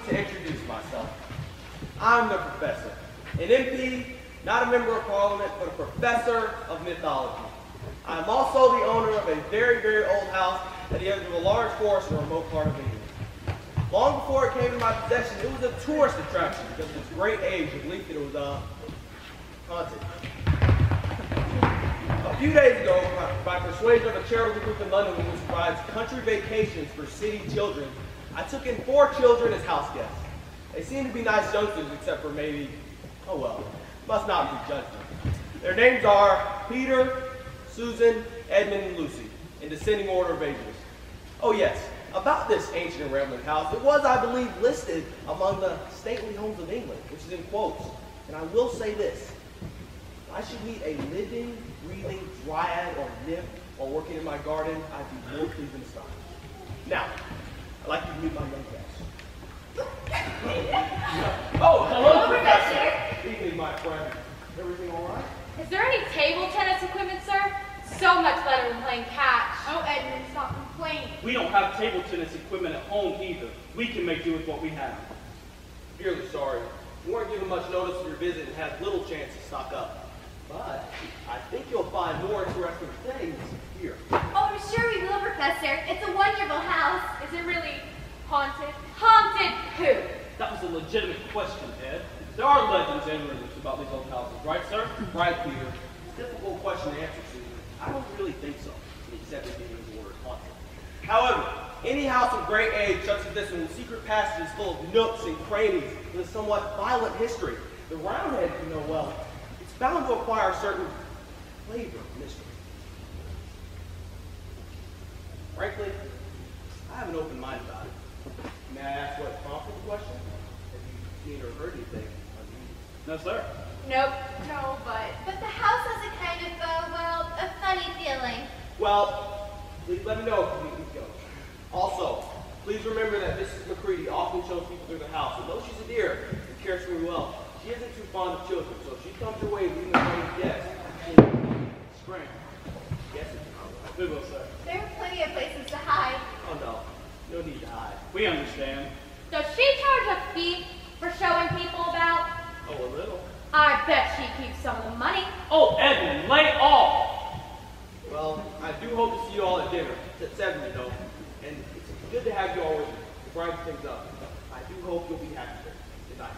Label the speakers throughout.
Speaker 1: to introduce myself. I'm the professor, an MP, not a member of parliament, but a professor of mythology. I'm also the owner of a very, very old house at the edge of a large forest in a remote part of England. Long before it came into my possession, it was a tourist attraction because of its great age and belief that it was haunted. A few days ago, by persuasion of a charitable group in London which provides country vacations for city children, I took in 4 children as house guests. They seem to be nice youngsters except for maybe, oh well, must not prejudge them. Their names are Peter, Susan, Edmund, and Lucy, in descending order of ages. Oh yes, about this ancient and rambling house, it was, I believe, listed among the stately homes of England, which is in quotes. And I will say this, if I should meet a living, breathing dryad or nymph while working in my garden, I'd be more pleased than astonished. Now, I'd like you to meet my young guests. Oh, hello, Professor. Evening, my friend. Everything all right?
Speaker 2: Is there any table tennis equipment, sir? So much better than playing catch.
Speaker 3: Oh, Edmund, stop complaining.
Speaker 4: We don't have table tennis equipment at home either. We can make do with what we have.
Speaker 1: Dearly sorry. You weren't given much notice of your visit and had little chance to stock up. But I think you'll find more interesting things here.
Speaker 3: Oh, I'm sure we will, Professor. It's a wonderful house.
Speaker 2: Is it really haunted? Haunted who?
Speaker 4: That was a legitimate question, Ed. There are legends and rumors about these old houses, right, sir?
Speaker 1: Right, Peter. It's a difficult question to answer, Susan. I don't really think so, except it being the word haunted. However, any house of great age such as this one with secret passages full of nooks and crannies with a somewhat violent history, the Roundhead, you know well, it's bound to acquire a certain flavor of mystery. Frankly, I have an open mind about it. May I ask what prompted the question? Have you seen or heard anything unusual?
Speaker 4: No, sir.
Speaker 2: Nope.
Speaker 3: No, but the house has a kind of, a funny feeling.
Speaker 1: Well, please let me know if you need to go. Also, please remember that Mrs. McCready often shows people through the house, and though she's a dear and cares for me well, she isn't too fond of children, so if she comes your way leaving a strange guest, scram. Yes, it's
Speaker 4: We will, sir.
Speaker 3: There are plenty of places to hide.
Speaker 1: Oh no, no need to hide.
Speaker 4: We understand.
Speaker 2: Does she charge a fee for showing people about?
Speaker 1: Oh, a little.
Speaker 2: I bet she keeps some of the money.
Speaker 4: Oh, Edmund, lay off!
Speaker 1: Well, I do hope to see you all at dinner. It's at 7, you know, and it's good to have you all with me to brighten things up. I do hope you'll be happy there. Good night.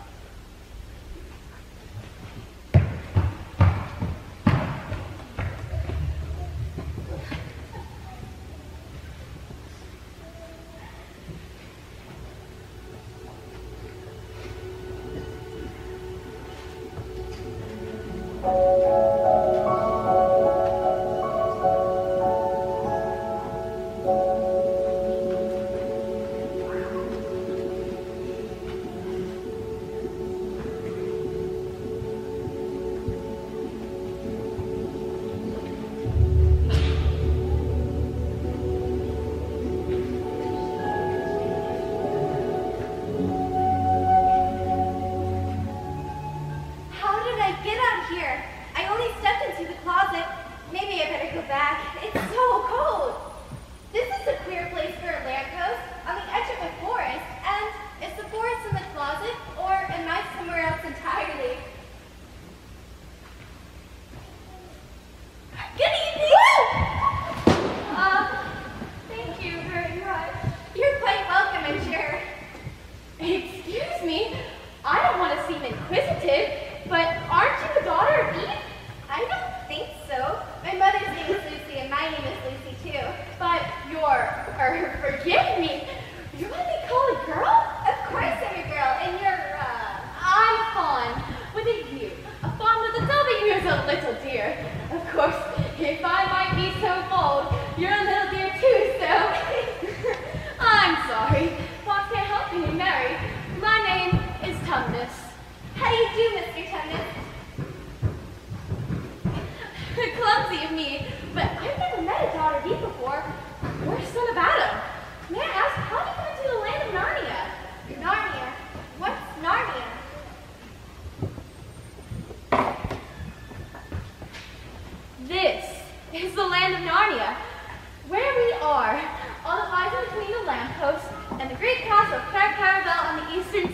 Speaker 3: And the great castle of Caravel on the eastern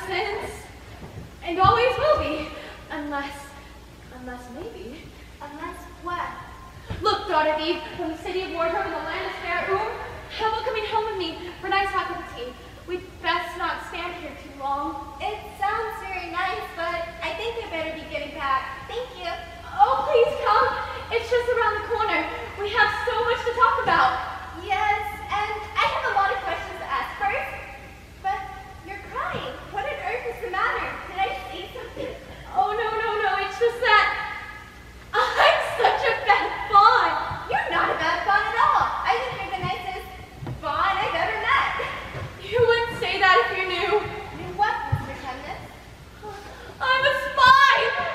Speaker 2: since, and always will be, unless maybe.
Speaker 3: Unless what?
Speaker 2: Look, daughter Eve, from the city of wardrobe and the land of fair how about coming home with me for a nice hot cup of tea? We'd best not stand here too long.
Speaker 3: It sounds very nice, but I think I better be getting back. Thank you.
Speaker 2: Oh, please come. It's just around the corner. We have so much to talk about.
Speaker 3: Yes, and I have a lot of questions to ask first. But you're crying. What on earth is the matter? Did I say something?
Speaker 2: Oh, no. It's just that I'm such a bad fawn.
Speaker 3: You're not a bad fawn at all. I think you're the nicest fawn I've ever met.
Speaker 2: You wouldn't say that if you knew.
Speaker 3: Knew what, Mr. Chemnitz?
Speaker 2: I'm a spy.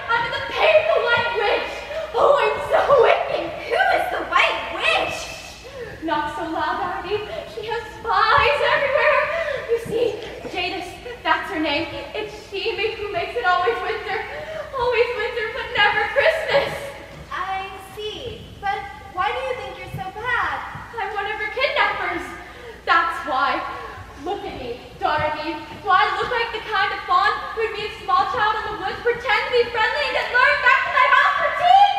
Speaker 2: I'm in the pay of the White Witch. Oh, I'm so wicked.
Speaker 3: Who is the White Witch?
Speaker 2: Not so loud, Darby. She has spies everywhere. You see, Jadis, that's her name. It's she who makes it always winter, but never Christmas.
Speaker 3: I see. But why do you think you're so bad?
Speaker 2: I'm one of her kidnappers. That's why. Look at me, daughter Eve. Do I look like the kind of fawn who'd be a small child in the woods, pretend to be friendly, and get lured back to my house for tea?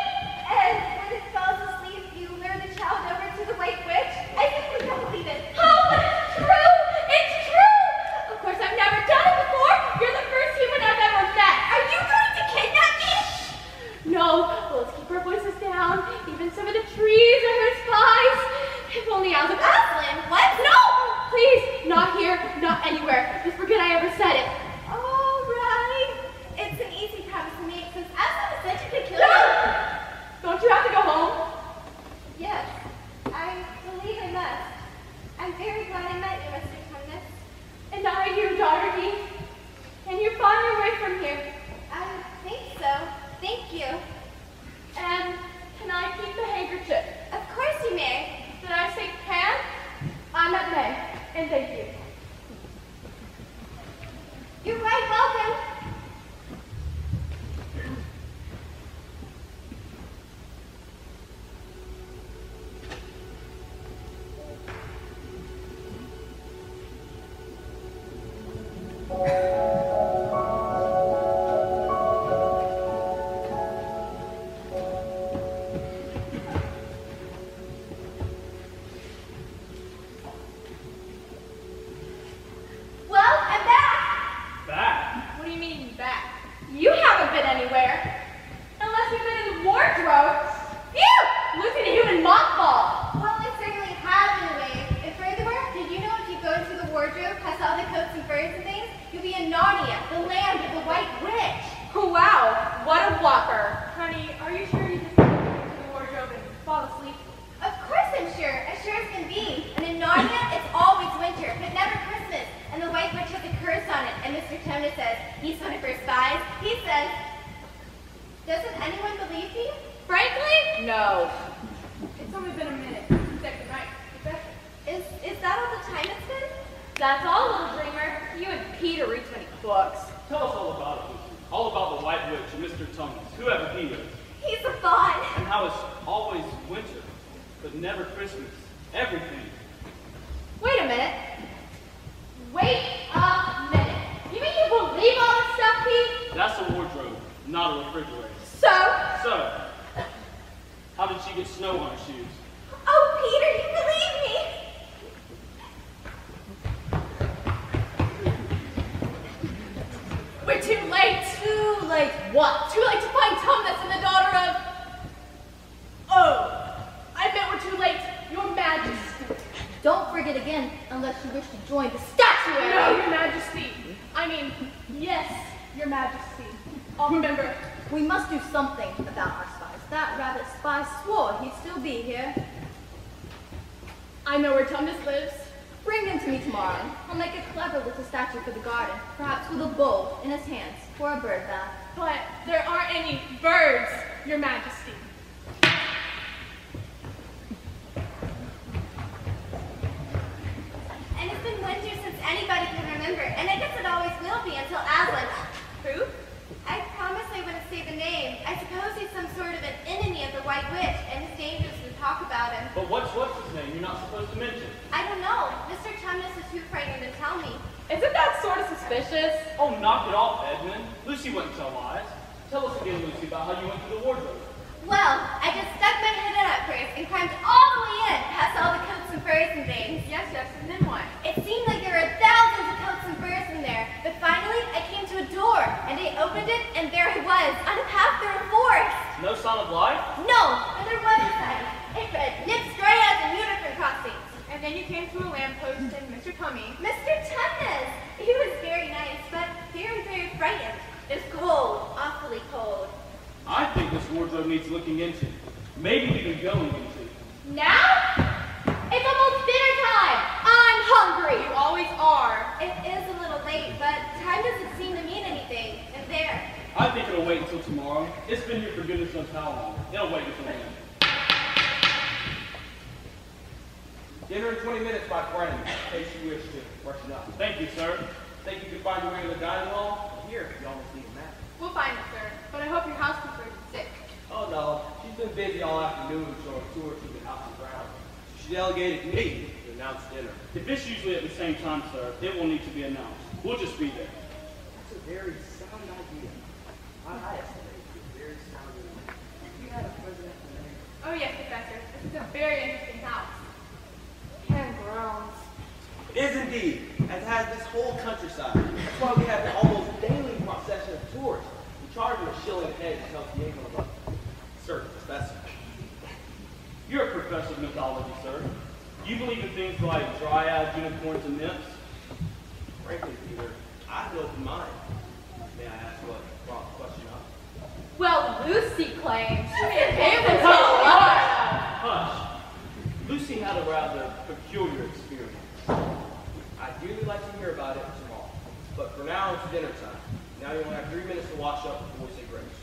Speaker 3: And when it falls asleep, you lure the child over to the White Witch? I simply don't believe it.
Speaker 2: Oh, but it's true! It's true! Of course, I've never done it before. You're the first human I've ever met.
Speaker 3: Are you going to kidnap me?
Speaker 2: No, well, let's keep our voices down. Even some of the trees are her spies. If only I was a
Speaker 3: Aslan, what?
Speaker 2: No! Please, not here, not anywhere. Just forget I ever said it.
Speaker 3: All right. It's an easy promise to make since Aslan is such a good killer.
Speaker 2: No! Don't you have to go home?
Speaker 3: Yes, I believe I must. I'm very glad I met you, Mr. Chemnitz.
Speaker 2: And are you, daughter Eve? Can you find your way from here?
Speaker 3: I think so. Thank you.
Speaker 2: And can I keep the handkerchief?
Speaker 3: Of course you may.
Speaker 2: Did I say can? I meant may. And thank you.
Speaker 3: You're quite welcome.
Speaker 2: Isn't that sort of suspicious?
Speaker 4: Oh, knock it off, Edmund. Lucy wouldn't tell lies. Tell us again, Lucy, about how you went to the wardrobe.
Speaker 3: Well, I just stuck my head in at first and climbed all the way in, past all the coats and furs and things.
Speaker 2: Yes, and then what?
Speaker 3: It seemed like there were thousands of coats and furs in there, but finally I came to a door, and I opened it, and there I was, on a path through a forest.
Speaker 4: No sign of life?
Speaker 3: No, but there was a sign. It read, Nips, Dryads, and Unicorn Crossings.
Speaker 2: And then you came to a lamppost and Mr. Tummy.
Speaker 3: Mr. Tumnus, he was very nice, but very, very frightened. It's cold, awfully cold.
Speaker 4: I think this wardrobe needs looking into. Maybe even going into.
Speaker 3: Now? It's almost dinner time. I'm hungry.
Speaker 2: You always are.
Speaker 3: It is a little late, but time doesn't seem to mean anything. And there.
Speaker 4: I think it'll wait until tomorrow. It's been here for goodness knows how long. It'll wait until then.
Speaker 1: Dinner in 20 minutes, my friend, in case you wish to freshen up.
Speaker 4: Thank you, sir.
Speaker 1: Think you can find your way to the dining hall? Here, you almost need a map.
Speaker 2: We'll find it, sir. But I hope your housekeeper isn't sick.
Speaker 1: Oh no, she's been busy all afternoon showing tours through the house and grounds. She delegated me to announce dinner.
Speaker 4: If it's usually at the same time, sir, it will need to be announced. We'll just be there.
Speaker 1: That's a very sound idea. I estimate it's a very sound idea. You had a president today.
Speaker 2: Oh yes, Professor. This is a very interesting house. And grounds.
Speaker 1: It is indeed, as has this whole countryside. That's why we have an almost daily procession of tourists. We charge them a shilling a head to tell the angle about certain specimens.
Speaker 4: You're a professor of mythology, sir. Do you believe in things like dryads, unicorns, and nymphs?
Speaker 1: Frankly, Peter, I have no open mind. May I ask what brought the question up?
Speaker 2: Well, Lucy claims.
Speaker 4: Hush. Lucy had a rather peculiar experience.
Speaker 1: I'd really like to hear about it tomorrow. But for now, it's dinner time. Now you only have 3 minutes to wash up before we say grace.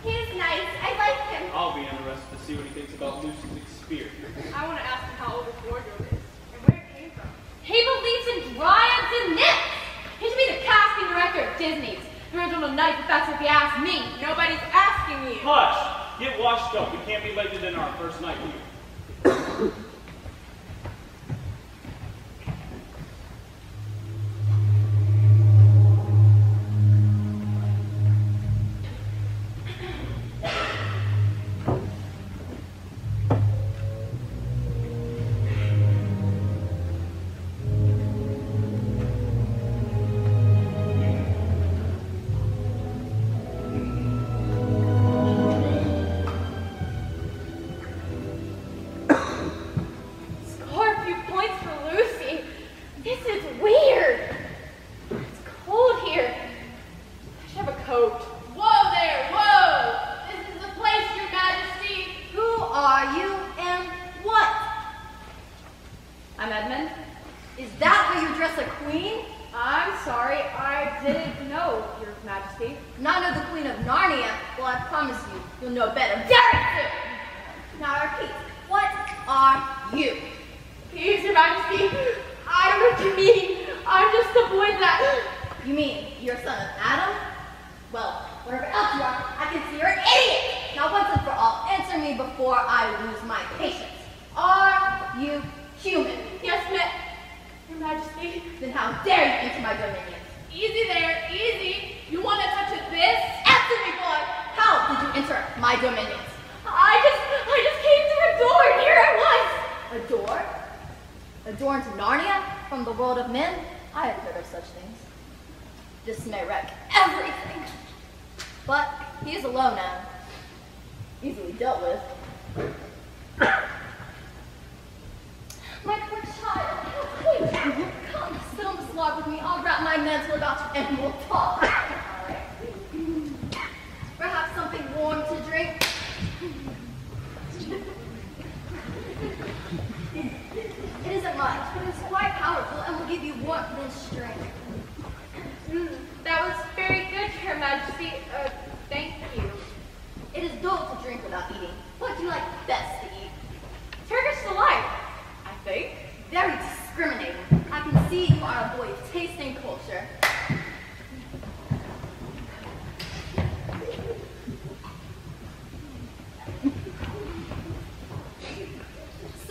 Speaker 3: He's nice. I like him.
Speaker 4: I'll be interested to see what he thinks about Lucy's experience.
Speaker 2: I want to ask him how old his wardrobe is and where it came from. He believes in dryads and nymphs. He should be the casting director of Disney's. The original night professor, if you ask me. Nobody's asking you.
Speaker 4: Hush! Get washed up. We can't be late to dinner our first night here.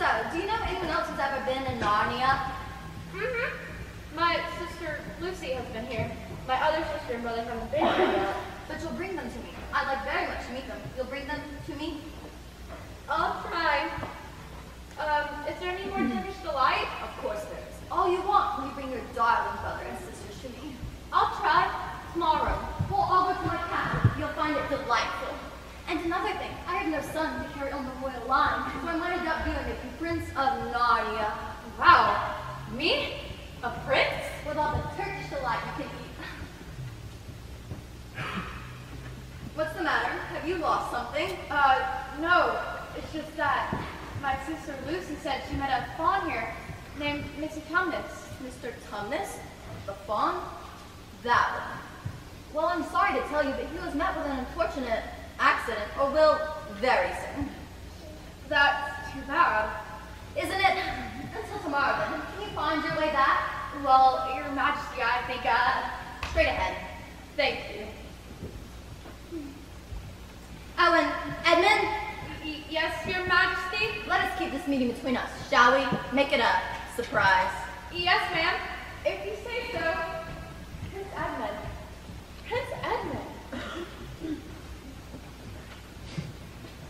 Speaker 3: So, do you know anyone else who's ever been in Narnia?
Speaker 2: My sister and brother haven't been here yet.
Speaker 5: But you'll bring them to me. I'd like very much to meet them. You'll bring them to me?
Speaker 2: I'll try. Is there any more Turkish delight?
Speaker 5: Of course there is. All you want when you bring your darling brother and sisters to me.
Speaker 2: I'll try. Tomorrow.
Speaker 5: We'll all go to my castle. You'll find it delightful. And another thing, I have no son to carry on the royal line, so I might end up being a Prince of Narnia.
Speaker 2: Wow. Me? A prince?
Speaker 5: With all the Turkish delight you can eat. What's the matter? Have you lost something?
Speaker 2: No. It's just that my sister Lucy said she met a fawn here named Mr. Tumnus.
Speaker 5: Mr. Tumnus? The fawn? That one. Well, I'm sorry to tell you that he was met with an unfortunate accident, or will very soon.
Speaker 2: That's too bad.
Speaker 5: Isn't it? Until tomorrow, then. Can you find your way back?
Speaker 2: Well, Your Majesty, I think,
Speaker 5: Straight ahead.
Speaker 2: thank you.
Speaker 5: Owen, Edmund,
Speaker 2: Yes, Your Majesty?
Speaker 5: let us keep this meeting between us, shall we? Make it a surprise.
Speaker 2: Yes, ma'am. If you say so. Prince Edmund. Prince Edmund.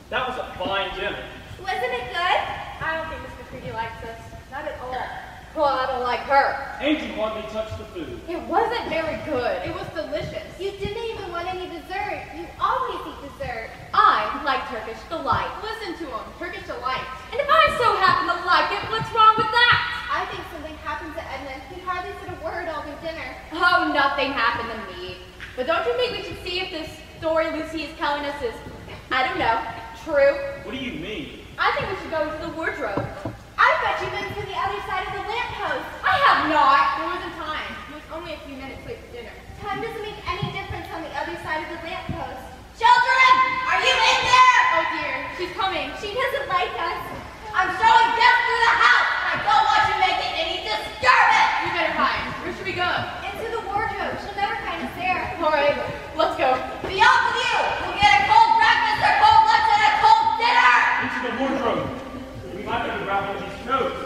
Speaker 4: That was a fine dinner.
Speaker 3: Wasn't it good?
Speaker 2: I don't think Mr. Creedy likes us. Not at all. Well, I don't like her.
Speaker 4: And you hardly touched the food.
Speaker 2: It wasn't very good. It was delicious.
Speaker 3: You didn't even want any dessert. You always eat dessert.
Speaker 2: I like Turkish delight. Listen to him. Turkish delight. And if I so happen to like it, what's wrong with that?
Speaker 3: I think something happened to Edmund. He hardly said a word all through dinner.
Speaker 2: Oh, nothing happened to me. But don't you think we should see if this story Lucy is telling us is, I don't know, true?
Speaker 4: What do you mean?
Speaker 2: I think we should go into the wardrobe.
Speaker 3: I bet you've been to the other side of the lamppost.
Speaker 2: I have not. There wasn't time. It was only a few minutes late for dinner.
Speaker 3: Time doesn't make any difference on the other side of the lamppost.
Speaker 5: Children, are you in there?
Speaker 2: Oh dear, she's coming.
Speaker 3: She doesn't like us.
Speaker 5: I'm throwing death through the house, and I don't want you making any disturbance.
Speaker 2: We better hide. Where should we go?
Speaker 3: Into the wardrobe. She'll never find us there.
Speaker 2: All right, let's go.
Speaker 5: Be off with you. You'll get a cold breakfast, a cold lunch, and a cold dinner.
Speaker 4: Into the wardrobe. We might better grab one of these coats.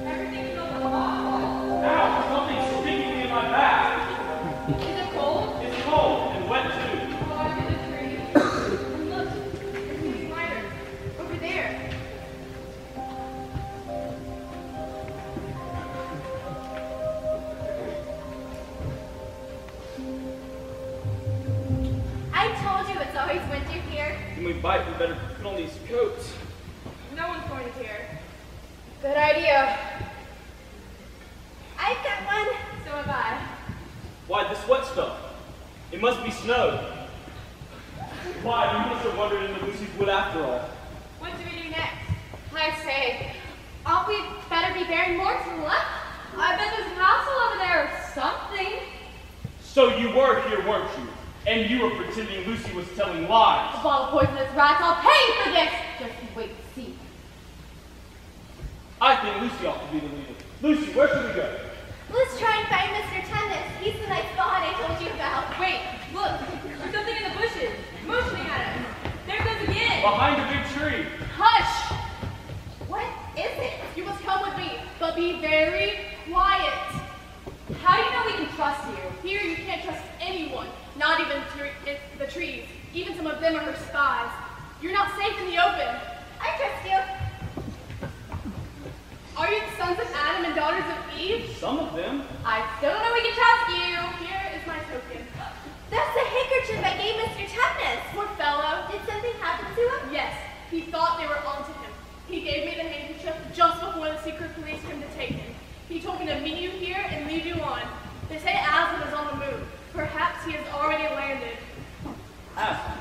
Speaker 2: Everything is on the wall.
Speaker 4: Ow, something's sticking me in my back.
Speaker 2: Is it cold?
Speaker 4: It's cold and wet too.
Speaker 2: Oh, I'm in the tree. And look, there's these spiders over there.
Speaker 3: I told you it's always winter here.
Speaker 4: When we bite, we better put on these coats.
Speaker 2: No one's going to care. Good idea.
Speaker 3: I've got one.
Speaker 2: So have I.
Speaker 4: Why, this wet stuff? It must be snow. Why, you must have wandered into Lucy's wood after all.
Speaker 2: What do we do next? I say, aren't we better be bearing more to the left? I bet there's a castle over there or something.
Speaker 4: So you were here, weren't you? And you were pretending Lucy was telling lies.
Speaker 2: Of all the poisonous rats, I'll pay you for this! Just wait and see.
Speaker 4: I think Lucy ought to be the leader. Lucy, where should we go?
Speaker 3: Let's try and find Mr. Tumnus. He's the nice fawn I told you about.
Speaker 2: Wait, look, there's something in the bushes, motioning at us. There it goes again.
Speaker 4: Behind a big tree.
Speaker 2: Hush!
Speaker 3: What is it?
Speaker 2: You must come with me, but be very quiet. How do you know we can trust you? Here you can't trust anyone, not even the trees. Even some of them are her spies. You're not safe in the open.
Speaker 3: I trust you.
Speaker 2: Are you the sons of Adam and daughters of Eve?
Speaker 4: Some of them.
Speaker 2: I still don't know we can trust you. Here is my token.
Speaker 3: That's the handkerchief I gave Mr. Tumnus.
Speaker 2: Poor fellow.
Speaker 3: Did something happen to him?
Speaker 2: Yes, he thought they were onto him. He gave me the handkerchief just before the secret police came to take him. He told me to meet you here and lead you on. They say Aslan is on the move. Perhaps he has already landed.
Speaker 4: Aslan.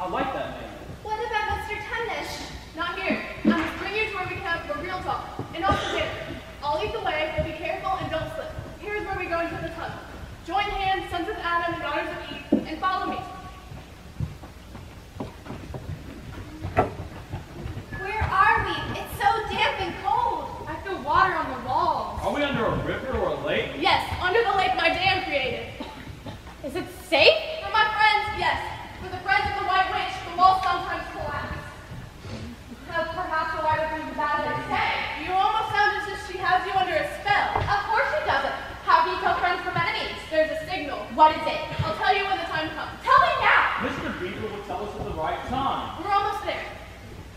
Speaker 4: I like that name.
Speaker 3: What about Mr. Tumnus?
Speaker 2: Not here. I must bring you to where we can have a real talk. And also dinner. I'll lead the way, but be careful and don't slip. Here's where we go into the tunnel. Join hands, sons of Adam and daughters of Eve, and follow me.
Speaker 3: Where are we? It's so damp and cold.
Speaker 2: I feel water on the walls.
Speaker 4: Are we under a river or a lake?
Speaker 2: Yes, under the lake my dam created. Is it safe? For my friends, yes. For the friends of the White Witch, the walls sometimes collapse. Perhaps the White Witch is bad they say. You almost sound as if she has you under a spell. Of course she doesn't. How can you tell friends from enemies? There's a signal. What is it? I'll tell you when the time comes. Tell me now!
Speaker 4: Mr. Beaver will tell us at the right time.
Speaker 2: We're almost there.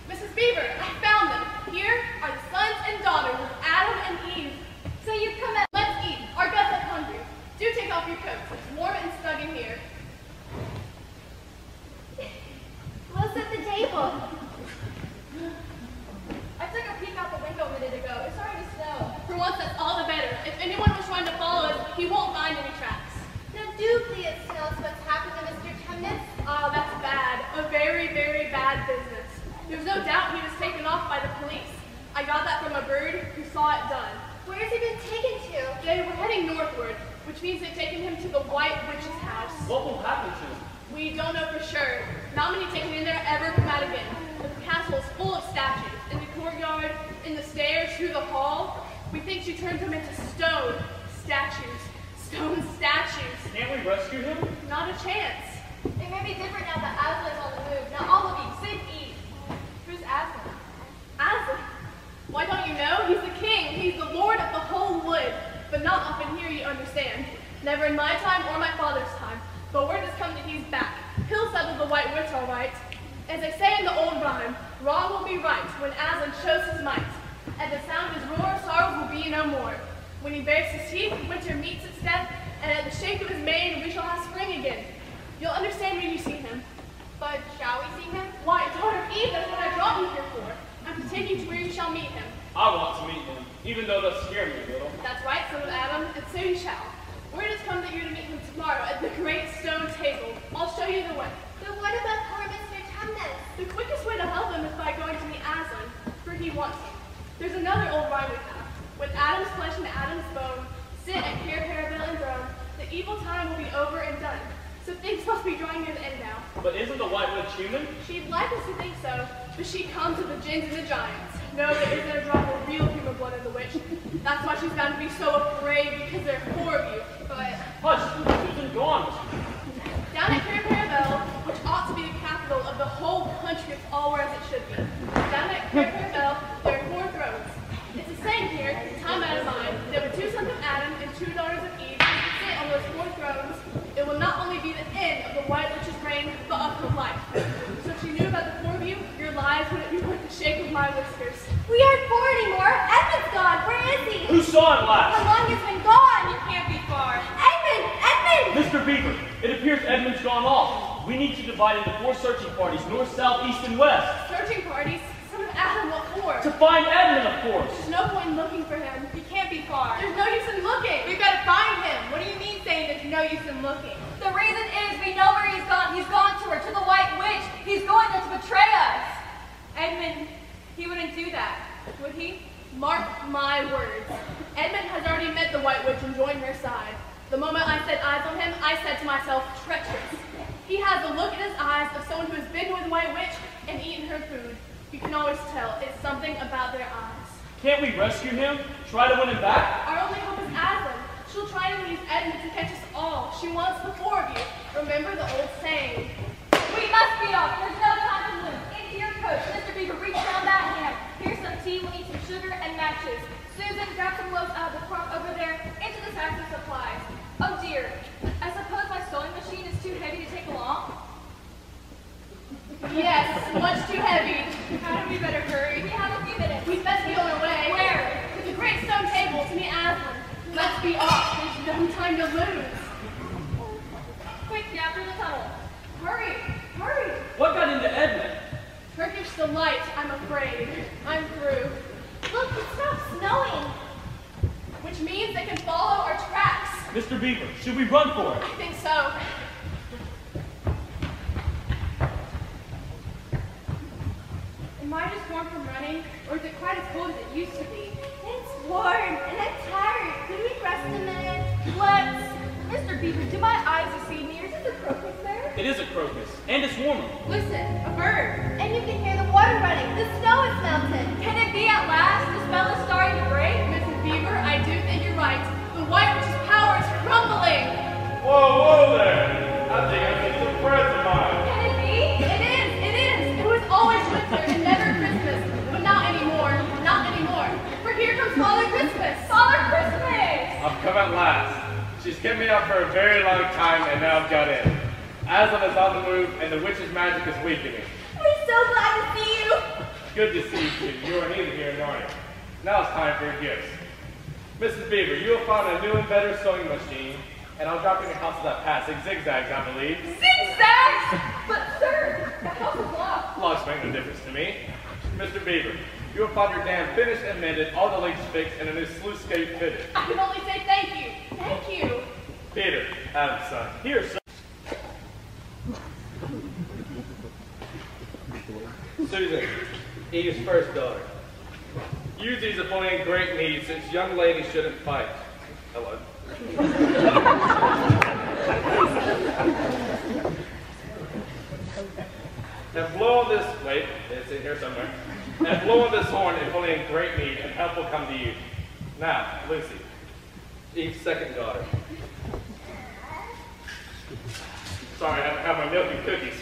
Speaker 2: Mrs. Beaver, I found them. Here are the sons and daughters of Adam and Eve.
Speaker 3: So you've come out.
Speaker 2: Let's eat. Our guests are hungry. Do take off your coats. It's warm and snug in here.
Speaker 3: We'll set the table.
Speaker 5: I took a peek out the window a minute ago. It's starting to snow.
Speaker 2: For once, that's all the better. If anyone was trying to follow us, he won't find any tracks.
Speaker 3: Now do please tell us what's happened to Mr. Chemnitz.
Speaker 2: Oh, that's bad. A very, very bad business. There's no doubt he was taken off by the police. I got that from a bird who saw it done.
Speaker 3: Where's he been taken to?
Speaker 2: They were heading northward, which means they've taken him to the White Witch's house.
Speaker 4: What will happen to him?
Speaker 2: We don't know for sure. Not many taken in there ever come out again. But the castle is full of statues. In the courtyard, in the stairs, through the hall. We think she turned them into stone statues. Stone statues.
Speaker 4: Can't we rescue him?
Speaker 2: Not a chance.
Speaker 5: It may be different now that Aslan's on the move. Now all of you, sit and eat. Who's Aslan?
Speaker 2: Aslan. Why don't you know? He's the king. He's the lord of the whole wood. But not up in here, you understand. Never in my time or my father's time. But word has come that he's back. He'll settle the White Witch all right. As they say in the old rhyme, wrong will be right when Aslan shows his might. At the sound of his roar, sorrow will be no more. When he bares his teeth, winter meets its death, and at the shake of his mane, we shall have spring again. You'll understand when you see him.
Speaker 5: But shall we see him?
Speaker 2: Why, daughter of Eve, that's what I brought you here for. I'm to take you to where you shall meet him.
Speaker 4: I want to meet him, even though they'll scare me a little.
Speaker 2: That's right, son of Adam, and so you shall. Word has come that you're to meet him tomorrow at the great stone table. I'll show you the way.
Speaker 3: But what about poor Mr. Chemnitz?
Speaker 2: The quickest way to help him is by going to meet Aslan, for he wants him. There's another old rhyme we have. When Adam's flesh and Adam's bone sit and hear Parabel and groan, the evil time will be over and done. So things must be drawing near the end now.
Speaker 4: But isn't the White Witch human?
Speaker 2: She'd like us to think so, but she comes with the jinns and the giants. No, there isn't a drop of real human blood in the witch. That's why she's bound to be so afraid, because there are four of you. But
Speaker 4: Hush, Susan, go on.
Speaker 2: down at Parabel, which ought to be the capital of the whole country, it's all where as it should be. Down at Parabel, there are four thrones. It's a saying here, time out of mind, there were two sons of Adam and two daughters of Eve who could sit on those four thrones. It will not only be the end of the White Witch's reign, but of her life. So if she knew about the four of you, your lives wouldn't be worth the shake of my whiskers.
Speaker 3: We aren't poor anymore. Edmund's gone. Where is he?
Speaker 4: Who saw him
Speaker 3: How
Speaker 4: last?
Speaker 3: long has been gone?
Speaker 2: He can't be far.
Speaker 3: Edmund! Edmund!
Speaker 4: Mr. Beaver, it appears Edmund's gone off. We need to divide into 4 searching parties, north, south, east, and west.
Speaker 2: Searching parties? Son of Adam, what for?
Speaker 4: To find Edmund, of course.
Speaker 2: There's no point in looking for him. He can't be far. There's no use in looking.
Speaker 5: We've got to find him. What do you mean saying there's no use in looking?
Speaker 6: The reason is we know where he's gone. He's gone to her, to the White Witch. He's going there to betray us.
Speaker 2: Edmund, he wouldn't do that, would he? Mark my words. Edmund has already met the White Witch and joined her side. The moment I set eyes on him, I said to myself, treacherous. He has the look in his eyes of someone who has been with the White Witch and eaten her food. You can always tell. It's something about their eyes.
Speaker 4: Can't we rescue him? Try to win him back?
Speaker 2: Our only hope is Aslan. She'll try to use Edmund to catch us all. She wants the four of you. Remember the old saying.
Speaker 6: We must be off. There's no time to lose. Into your coat. Mr. Beaver, reach down that hand. Here's some tea. We need some sugar and matches. Susan, grab some loaves out of the trunk over there into the sacks of supplies. Oh dear. I suppose my sewing machine is too heavy to take along?
Speaker 2: Yes, much too heavy. Hadn't we better hurry?
Speaker 6: We have a few minutes.
Speaker 2: We'd best be on our way.
Speaker 6: Where?
Speaker 2: To the great stone table to meet Aslan. Let's be off. There's no time to lose.
Speaker 6: Quick, down through the tunnel.
Speaker 2: Hurry, hurry.
Speaker 4: What got into Edmund?
Speaker 2: Turkish delight, I'm afraid. I'm through.
Speaker 3: Look, it stopped snowing.
Speaker 2: Which means they can follow our tracks.
Speaker 4: Mr. Beaver, should we run for it?
Speaker 2: I think so. Am I just warm from running, or is it quite as cold as it used to be?
Speaker 3: It's warm, and I'm tired. Could we rest a minute?
Speaker 6: Let's. Mr. Beaver, do my eyes deceive me? Or is it a crocus there?
Speaker 4: It is a crocus, and it's warmer.
Speaker 2: Listen, a bird.
Speaker 3: And you can hear the water running. The snow is melted.
Speaker 6: Can it be at last? The spell is starting to break?
Speaker 2: Mrs. Beaver, I do think you're right. The White Witch's power is crumbling.
Speaker 7: Whoa there! I think I see some friends of mine.
Speaker 2: Can it be? It is, it is. It was always winter and never Christmas. But not anymore, not anymore. For here comes Father Christmas.
Speaker 6: Father Christmas!
Speaker 7: I've come at last. She's kept me out for a very long time, and now I've got in. Aslan is on the move, and the witch's magic is weakening.
Speaker 3: We're so glad to see you.
Speaker 7: Good to see you two. You are needed here in Narnia. Now it's time for your gifts. Mrs. Beaver, you will find a new and better sewing machine, and I'll drop in your house that passing zigzags, I believe.
Speaker 6: Zigzags! But sir, the house is locked.
Speaker 7: Locks make no difference to me. Mr. Beaver, you will find your dam finished and mended, all the leaks fixed, and a new sluice gate fitted.
Speaker 6: I can only say thank you. Thank you.
Speaker 7: Peter, Adam's son. Here, son.
Speaker 1: Susan, Eve's first daughter.
Speaker 7: Yuzi's a boy in great need, since young ladies shouldn't fight. Hello. And blow on this, wait, it's in here somewhere. And blow on this horn if only in great need, and help will come to you. Now, Lucy.
Speaker 1: Eve's second daughter.
Speaker 7: Sorry, I have my milk and cookies.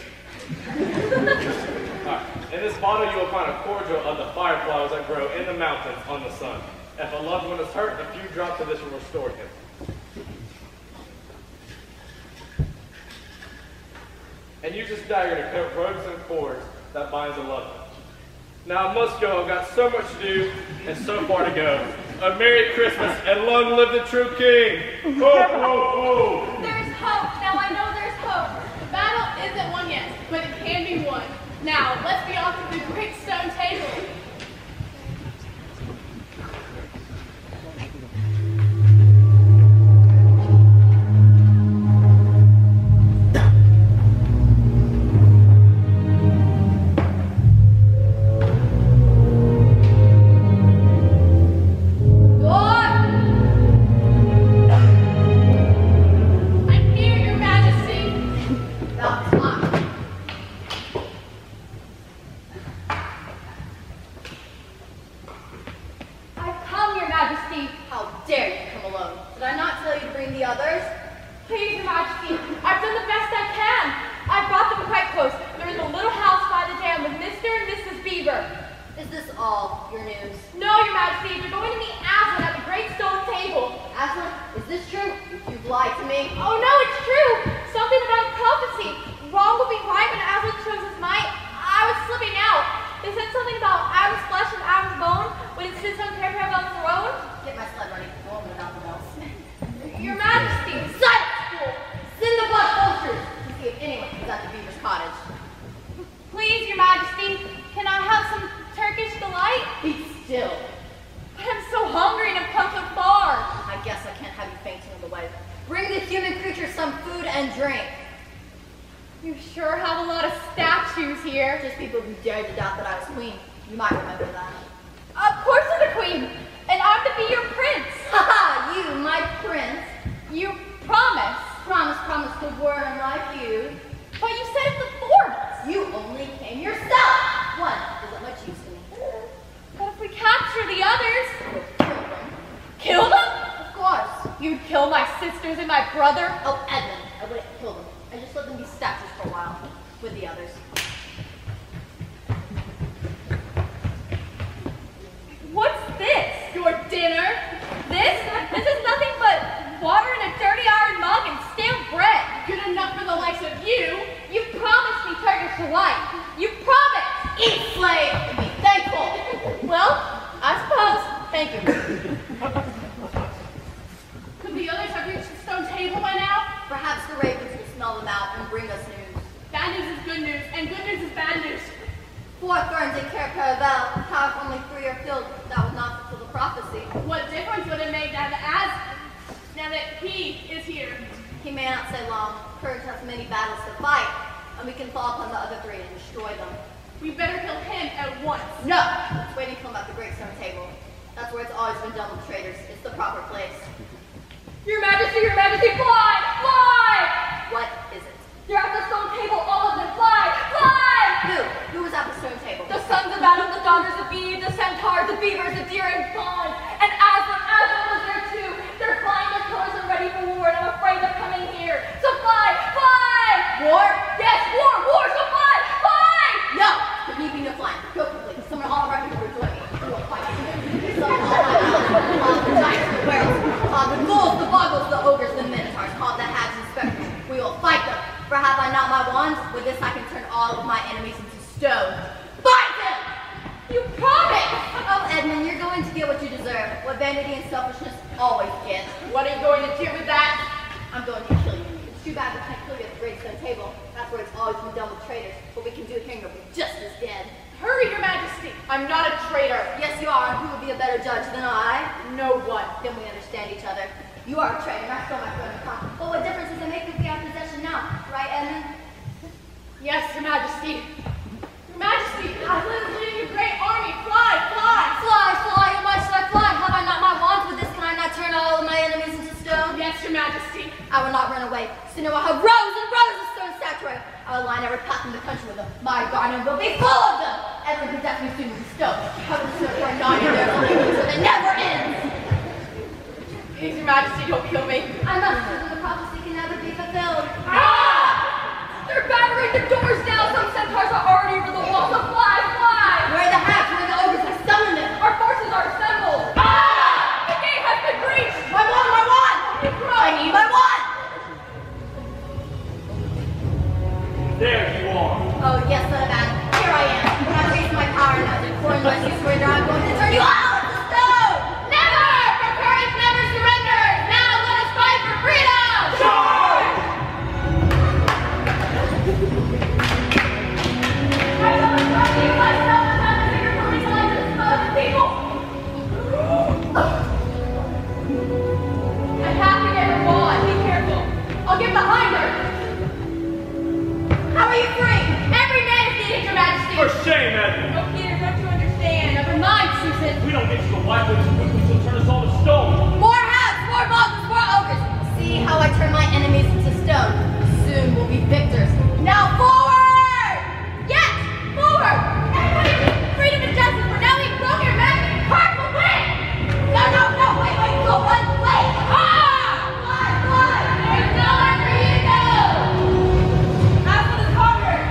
Speaker 7: Alright, in this bottle you will find a cordial of the fireflowers that grow in the mountains on the sun. If a loved one is hurt, a few drops of this will restore him. And use this dagger to cut ropes and cords that binds a loved one. Now I must go, I've got so much to do and so far to go. A Merry Christmas and long live the true King! Ho, ho, ho!
Speaker 6: There's hope. Now I know there's hope. The battle isn't won yet, but it can be won. Now, let's be off to the great stone table.
Speaker 5: The ghouls, the boggles, the ogres, the men. For have I not my wand? With this I can turn all of my enemies into stone. Fight him!
Speaker 2: You promised!
Speaker 5: Oh, Edmund, you're going to get what you deserve. What vanity and selfishness always get.
Speaker 2: What are you going to do with that?
Speaker 5: I'm going to kill you. It's too bad we can't kill you at the gravestone table. That's where it's always been done with traitors. What we can do here, you'll be just as dead.
Speaker 2: Hurry, Your Majesty. I'm not a traitor.
Speaker 5: Yes, you are. Who would be a better judge than I?
Speaker 2: No one.
Speaker 5: Then we understand each other. You are a traitor. I stole my friend. But what difference does it make if we have possession now? Right, Edmund?
Speaker 2: Yes, Your Majesty. Your Majesty, Aslan is leading a great army. Fly, fly.
Speaker 5: Fly, fly, and why should I fly? Have I not my wand? With this can I not turn all of my enemies into stone?
Speaker 2: Yes, Your Majesty.
Speaker 5: I will not run away. Soon I will have rows and rows of stone statuary. I will line every path in the country with them. My garden will be full of them. Everyone protect me soon with stone. Cover the snow for a gnawing in their flames so it never ends.
Speaker 2: Please, Your Majesty, don't kill me.
Speaker 5: I must so that the prophecy can never be fulfilled.
Speaker 2: Ah! They're battering the doors now. Some centaurs are already over the walls. So fly, fly.
Speaker 5: Where are the hacks? Where are the ogres? I summoned them.
Speaker 2: Our forces are assembled. Ah! The gate has been breached.
Speaker 5: My wand, my wand! I need my wand!
Speaker 4: There you are.
Speaker 5: Oh, yes, son of Adam. Here I am. When I raise my power and as a corn unless you surrender, I'm going to turn you all into stone!
Speaker 2: Never! For courage never surrenders. Now let us fight for freedom.
Speaker 4: Charge!
Speaker 2: I will rescue myself and have a bigger police line to expose the people. I have to get her wand. Be careful. I'll get behind her.
Speaker 5: How are you free?
Speaker 2: Every man is needed, Your Majesty.
Speaker 4: For shame, Edmund.
Speaker 2: Oh, Peter, don't you understand? Never mind, Susan.
Speaker 4: If we don't get you the white witch quickly, she'll turn us all to stone.
Speaker 5: More hacks, more mountains, more ogres! See how I turn my enemies into stone. Soon we'll be victors. Now forward!
Speaker 2: Yes, forward. Everybody, freedom and justice. For now we've broken your magic. Heart will win.
Speaker 5: No, no, no, wait, go one way!
Speaker 2: Ah!
Speaker 5: Fly, fly!
Speaker 2: There's nowhere for you to go. Aslan is conquered.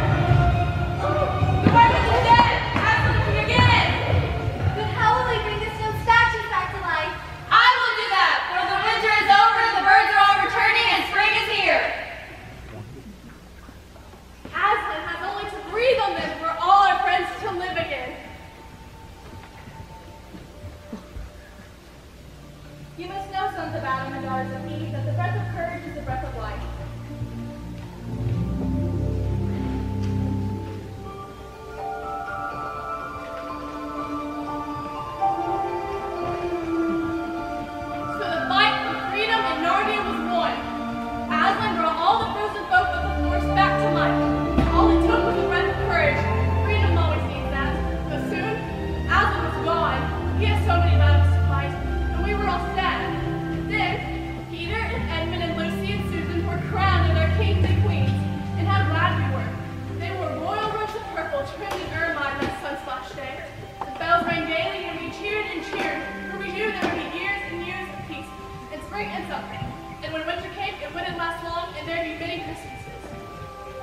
Speaker 2: The weapons are dead. Aslan is king again.
Speaker 3: But how will we bring the stone statues back to life?
Speaker 2: I will do that. For the winter is over, the birds are all returning, and spring is here. Aslan has only to breathe on them for all our friends to live again. You must know, sons of Adam and daughters of Eve, that the breath of courage is the breath of life. So the fight for freedom in Narnia was won. Aslan brought all the frozen folk of the forest back to life. All it took was a breath of courage. Freedom always needs that. But soon, Aslan was gone. He had so many battles to fight, and we were all sad. Then, Peter and Edmund and Lucy and Susan were crowned as our kings and queens. And how glad we were. They wore royal robes of purple trimmed in ermine that sun-splashed day. The bells rang daily, and we cheered and cheered, for we knew there would be years and years of peace, and spring and summer. And when winter came, it wouldn't last long, and there'd be many Christmases.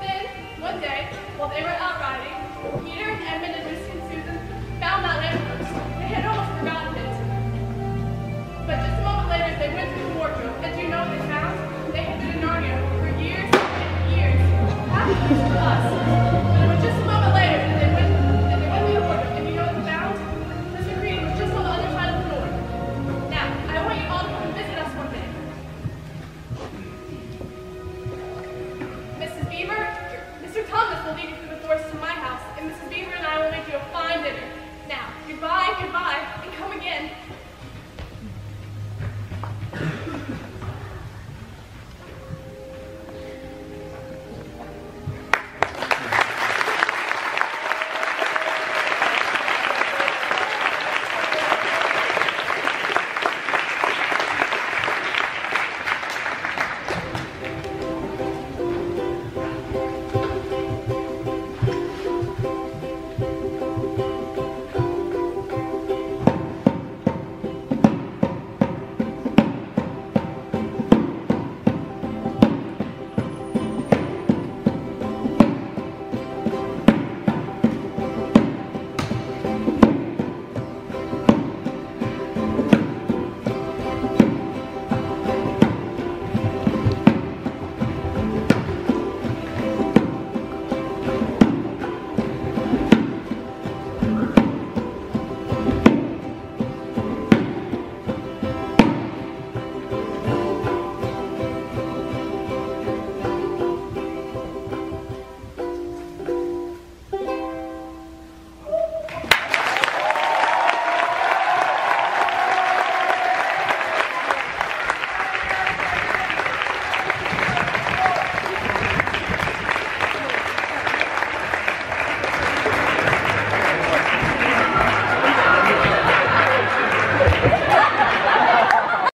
Speaker 2: Then, one day, while they were out riding, Peter and Edmund and Lucy and Susan found that lamppost. They had almost forgotten it. But just a moment later, they went through the wardrobe, and do you know what they found? They had been in Narnia for years and years. Happy for us. But it was just a moment later that they went through the wardrobe, and you know what they found? Mr. Green was just on the other side of the door. Now, I want you all to come and visit us one day. Mrs. Beaver, Mr. Thomas will lead you through the forest to my house, and Mrs. Beaver and I will make you a fine dinner. Now, goodbye, goodbye, and come again.